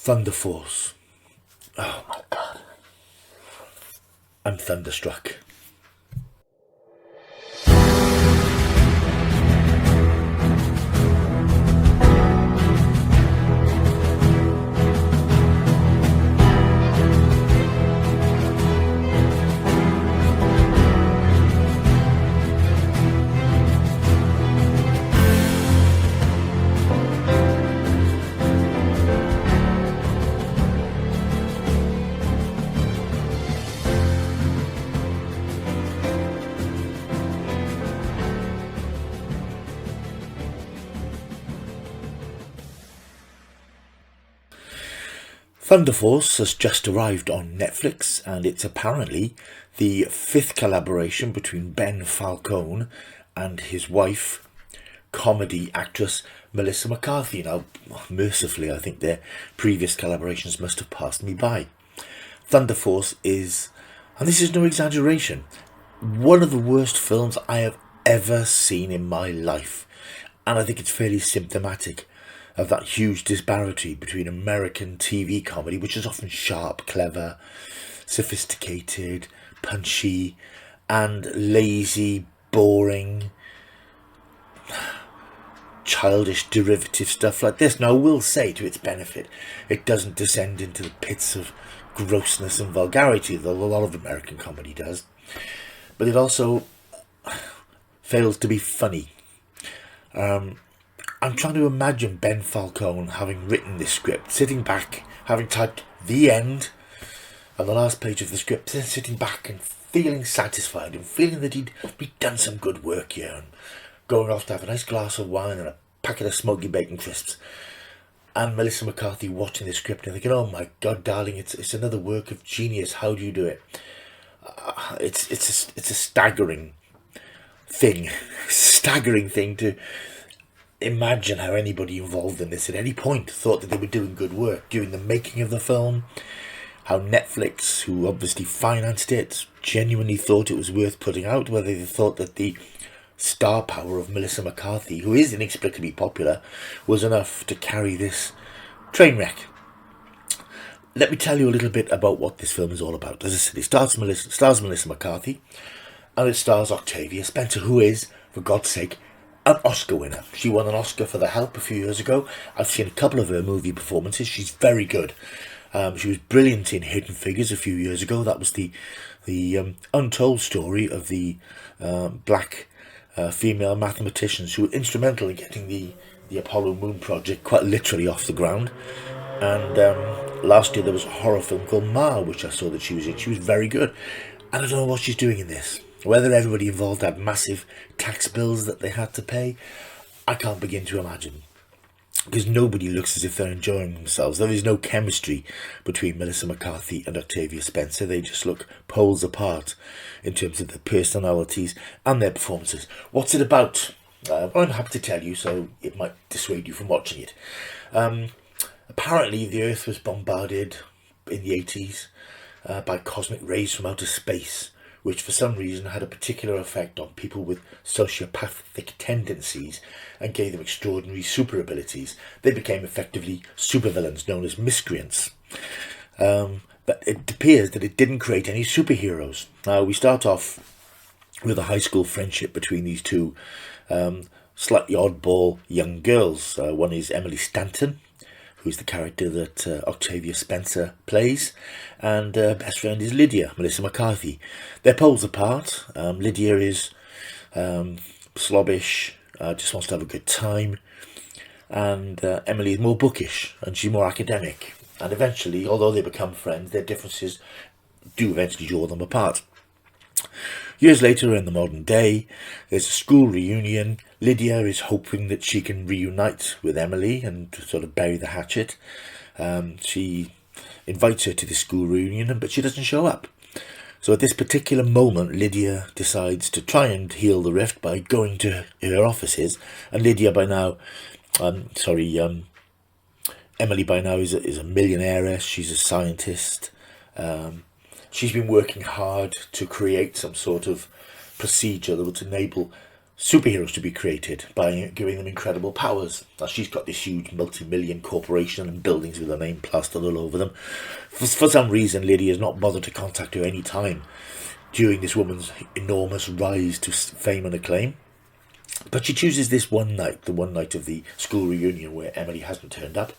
Thunder Force. Oh my god. I'm thunderstruck. Thunder Force has just arrived on Netflix, and it's apparently the fifth collaboration between Ben Falcone and his wife, comedy actress Melissa McCarthy. Now, mercifully, I think their previous collaborations must have passed me by. Thunder Force is, and this is no exaggeration, one of the worst films I have ever seen in my life. And I think it's fairly symptomatic of that huge disparity between American TV comedy, which is often sharp, clever, sophisticated, punchy, and lazy, boring, childish, derivative stuff like this. Now, I will say, to its benefit, it doesn't descend into the pits of grossness and vulgarity, though a lot of American comedy does. But it also fails to be funny. I'm trying to imagine Ben Falcone having written this script, sitting back, having typed the end on the last page of the script, then sitting back and feeling satisfied and feeling that he'd done some good work here, and going off to have a nice glass of wine and a packet of smoky bacon crisps. And Melissa McCarthy watching the script and thinking, "Oh my God, darling, it's another work of genius. How do you do it?" It's a staggering thing to imagine how anybody involved in this at any point thought that they were doing good work during the making of the film. How Netflix, who obviously financed it, genuinely thought it was worth putting out, whether they thought that the star power of Melissa McCarthy, who is inexplicably popular, was enough to carry this train wreck. Let me tell you a little bit about what this film is all about. As I said, it stars Melissa McCarthy, and it stars Octavia Spencer, who is, for God's sake, an Oscar winner. She won an Oscar for The Help a few years ago. I've seen a couple of her movie performances. She's very good. She was brilliant in Hidden Figures a few years ago. That was the untold story of the black female mathematicians who were instrumental in getting the Apollo Moon project quite literally off the ground. And last year there was a horror film called Ma, which I saw that she was in. She was very good. And I don't know what she's doing in this. Whether everybody involved had massive tax bills that they had to pay, I can't begin to imagine. Because nobody looks as if they're enjoying themselves. There is no chemistry between Melissa McCarthy and Octavia Spencer. They just look poles apart in terms of their personalities and their performances. What's it about? Well, I'm happy to tell you, so it might dissuade you from watching it. Apparently, the Earth was bombarded in the 80s by cosmic rays from outer space, which for some reason had a particular effect on people with sociopathic tendencies and gave them extraordinary super abilities. They became effectively supervillains known as miscreants. But it appears that it didn't create any superheroes. Now, we start off with a high school friendship between these two slightly oddball young girls. One is Emily Stanton, who's the character that Octavia Spencer plays, and best friend is Lydia, Melissa McCarthy. They're poles apart. Lydia is slobbish, just wants to have a good time, and Emily is more bookish, and she's more academic. And eventually, although they become friends, their differences do eventually draw them apart. Years later, in the modern day, there's a school reunion. Lydia is hoping that she can reunite with Emily and sort of bury the hatchet. She invites her to the school reunion, but she doesn't show up. So at this particular moment, Lydia decides to try and heal the rift by going to her offices. And Lydia by now, Emily by now is a millionaire. She's a scientist. She's been working hard to create some sort of procedure that would enable superheroes to be created by giving them incredible powers. Now, she's got this huge multi-million corporation and buildings with her name plastered all over them. For some reason, Lydia has not bothered to contact her any time during this woman's enormous rise to fame and acclaim. But she chooses this one night, the one night of the school reunion where Emily hasn't turned up,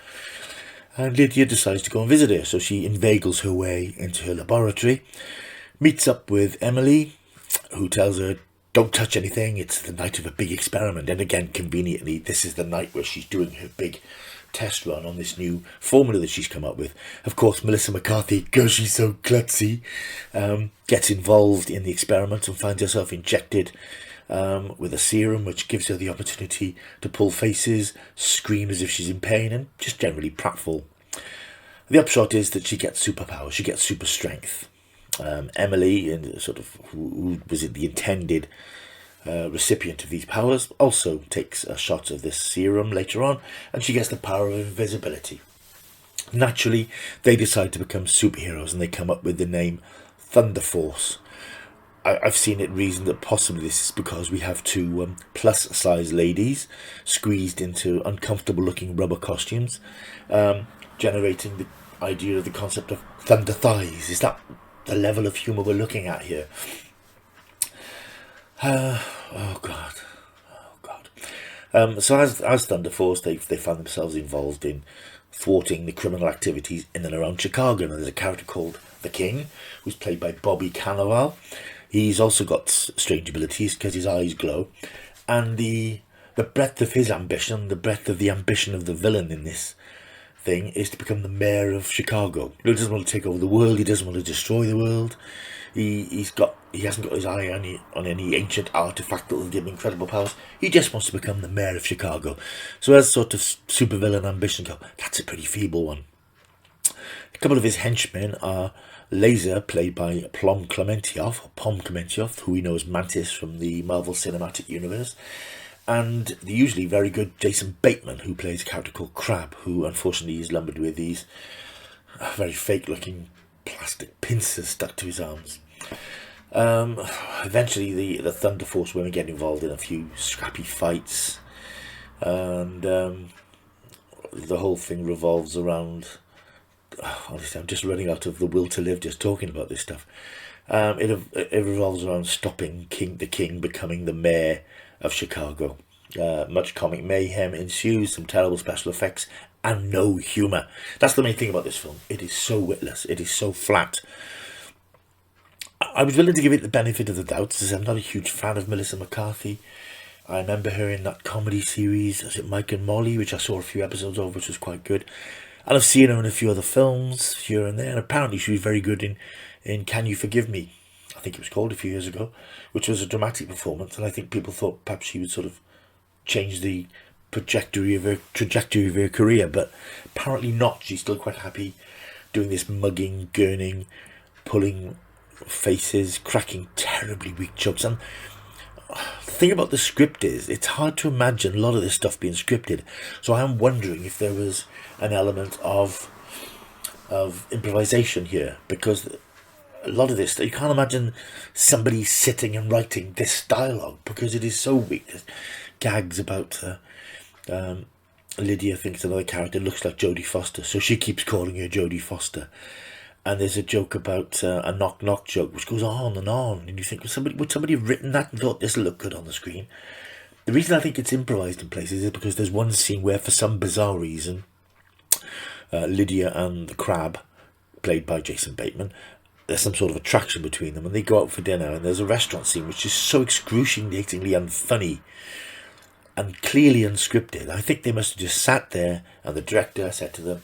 and Lydia decides to go and visit her. So she inveigles her way into her laboratory, meets up with Emily, who tells her, don't touch anything, it's the night of a big experiment. And again, conveniently, this is the night where she's doing her big test run on this new formula that she's come up with. Of course, Melissa McCarthy, because she's so klutzy, gets involved in the experiment and finds herself injected with a serum which gives her the opportunity to pull faces, scream as if she's in pain, and just generally pratfall. The upshot is that she gets superpowers, she gets super strength. Emily, who was the intended recipient of these powers, also takes a shot of this serum later on, and she gets the power of invisibility. Naturally, they decide to become superheroes, and they come up with the name Thunder Force. I've seen it reasoned that possibly this is because we have two plus-size ladies squeezed into uncomfortable-looking rubber costumes, generating the idea of the concept of thunder thighs. Is that the level of humour we're looking at here? Oh God. So as Thunder Force, they find themselves involved in thwarting the criminal activities in and around Chicago. And there's a character called the King, who's played by Bobby Cannavale. He's also got strange abilities because his eyes glow, and the breadth of his ambition, the breadth of the ambition of the villain in this thing, is to become the mayor of Chicago. He doesn't want to take over the world. He doesn't want to destroy the world. He hasn't got his eye on any ancient artifact that will give him incredible powers. He just wants to become the mayor of Chicago. So as sort of supervillain ambition go, that's a pretty feeble one. A couple of his henchmen are Laser, played by Pom Klementieff, who we know as Mantis from the Marvel Cinematic Universe, and the usually very good Jason Bateman, who plays a character called Crab, who unfortunately is lumbered with these very fake-looking plastic pincers stuck to his arms. Eventually, the Thunder Force women get involved in a few scrappy fights, and the whole thing revolves around... honestly, I'm just running out of the will to live just talking about this stuff. It revolves around stopping the King becoming the mayor of Chicago. Much comic mayhem ensues, some terrible special effects, and no humour. That's the main thing about this film. It is so witless. It is so flat. I was willing to give it the benefit of the doubt, since I'm not a huge fan of Melissa McCarthy. I remember her in that comedy series, is it Mike and Molly, which I saw a few episodes of, which was quite good. And I've seen her in a few other films here and there, and apparently she was very good in Can You Forgive Me, I think it was called, a few years ago, which was a dramatic performance, and I think people thought perhaps she would sort of change the trajectory of her career, but apparently not. She's still quite happy doing this mugging, gurning, pulling faces, cracking terribly weak jokes. And the thing about the script is, it's hard to imagine a lot of this stuff being scripted. So I am wondering if there was an element of improvisation here, because a lot of this, you can't imagine somebody sitting and writing this dialogue because it is so weak. There's gags about Lydia thinks another character looks like Jodie Foster, so she keeps calling her Jodie Foster. And there's a joke about a knock-knock joke, which goes on, and you think, would somebody have written that and thought this will look good on the screen? The reason I think it's improvised in places is because there's one scene where, for some bizarre reason, Lydia and the Crab, played by Jason Bateman, there's some sort of attraction between them, and they go out for dinner, and there's a restaurant scene which is so excruciatingly unfunny and clearly unscripted. I think they must have just sat there, and the director said to them,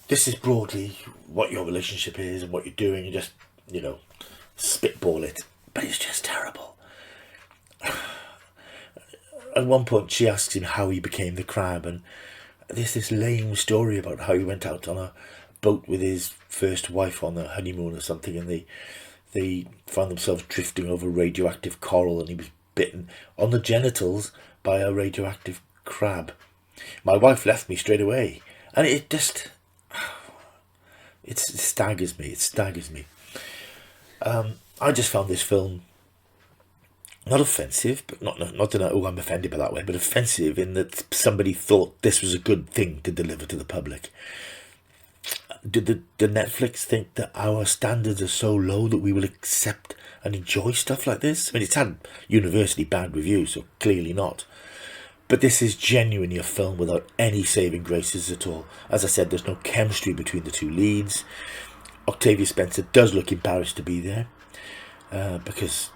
this is broadly what your relationship is and what you're doing, and just, spitball it. But it's just terrible. At one point, she asks him how he became the Crab, and there's this lame story about how he went out on a boat with his first wife on a honeymoon or something, and they found themselves drifting over radioactive coral, and he was bitten on the genitals by a radioactive crab. My wife left me straight away, and it just... It staggers me. I just found this film not offensive, but not that I'm offended by that way, but offensive in that somebody thought this was a good thing to deliver to the public. Did Netflix think that our standards are so low that we will accept and enjoy stuff like this? I mean, it's had universally bad reviews, so clearly not. But this is genuinely a film without any saving graces at all. As I said, there's no chemistry between the two leads. Octavia Spencer does look embarrassed to be there because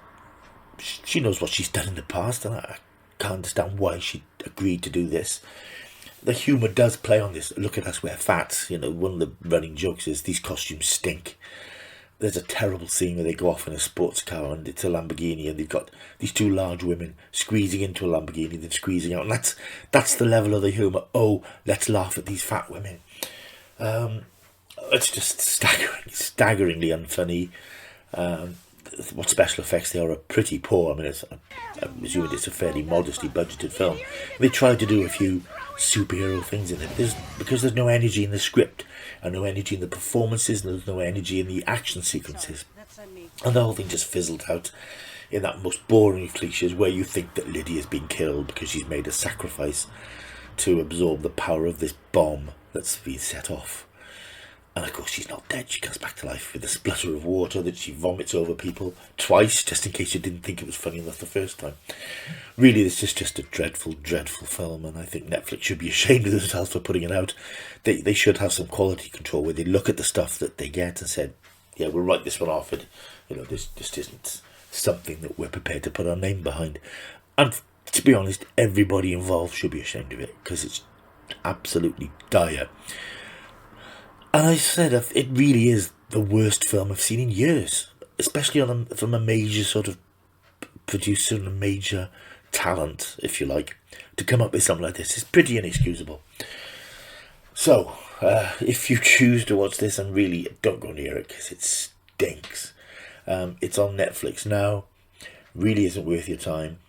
she knows what she's done in the past, and I can't understand why she agreed to do this. The humour does play on this. Look at us, we're fat. You know, one of the running jokes is these costumes stink. There's a terrible scene where they go off in a sports car and it's a Lamborghini, and they've got these two large women squeezing into a Lamborghini, then squeezing out. And that's the level of the humour. Oh, let's laugh at these fat women. It's just staggeringly unfunny. What special effects they are pretty poor. I mean, I'm assuming it's a fairly modestly budgeted film. They tried to do a few superhero things in it. Because there's no energy in the script, and no energy in the performances, and there's no energy in the action sequences. And the whole thing just fizzled out in that most boring cliches where you think that Lydia's been killed because she's made a sacrifice to absorb the power of this bomb that's been set off. And of course she's not dead. She comes back to life with a splutter of water that she vomits over people twice, just in case you didn't think it was funny enough the first time. Really, this is just a dreadful, dreadful film, and I think Netflix should be ashamed of themselves for putting it out. They should have some quality control where they look at the stuff that they get and said, yeah, we'll write this one off. This just isn't something that we're prepared to put our name behind. And to be honest, everybody involved should be ashamed of it, because it's absolutely dire. And I said, it really is the worst film I've seen in years, especially from a major sort of producer and a major talent, if you like, to come up with something like this. It's pretty inexcusable. So, if you choose to watch this, and really don't go near it because it stinks. It's on Netflix now. Really isn't worth your time.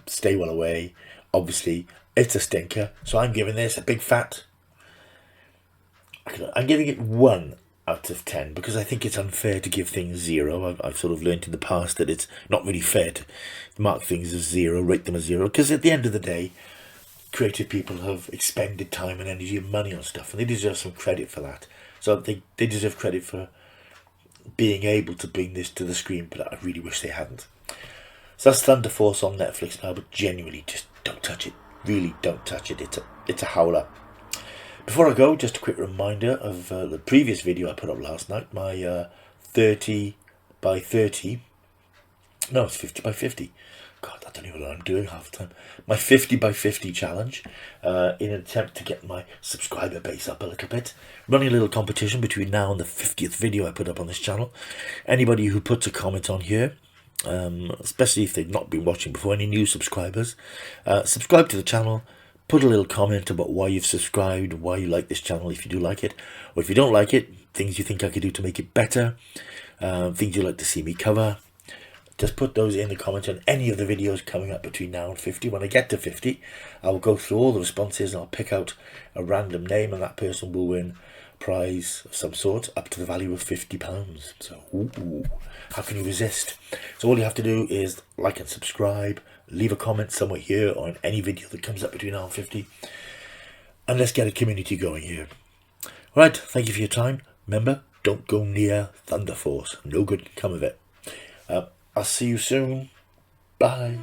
Stay well away. Obviously, it's a stinker. So I'm giving this a big fat... I'm giving it 1 out of 10 because I think it's unfair to give things 0. I've sort of learned in the past that it's not really fair to mark things as 0, rate them as 0, because at the end of the day, creative people have expended time and energy and money on stuff, and they deserve some credit for that. So they deserve credit for being able to bring this to the screen, but I really wish they hadn't. So that's Thunder Force on Netflix now, but genuinely just don't touch it. Really don't touch it. It's a howler. Before I go, just a quick reminder of the previous video I put up last night, my 30 by 30, no, it's 50 by 50. God, I don't even know what I'm doing half the time. My 50 by 50 challenge, in an attempt to get my subscriber base up a little bit. Running a little competition between now and the 50th video I put up on this channel. Anybody who puts a comment on here, especially if they've not been watching before, any new subscribers, subscribe to the channel. Put a little comment about why you've subscribed, why you like this channel, if you do like it. Or if you don't like it, things you think I could do to make it better, things you'd like to see me cover. Just put those in the comments on any of the videos coming up between now and 50. When I get to 50, I will go through all the responses and I'll pick out a random name, and that person will win a prize of some sort up to the value of £50. So, ooh, how can you resist? So all you have to do is like and subscribe. Leave a comment somewhere here or in any video that comes up between now and 50. And let's get a community going here. Right, thank you for your time. Remember, don't go near Thunder Force. No good can come of it. I'll see you soon. Bye.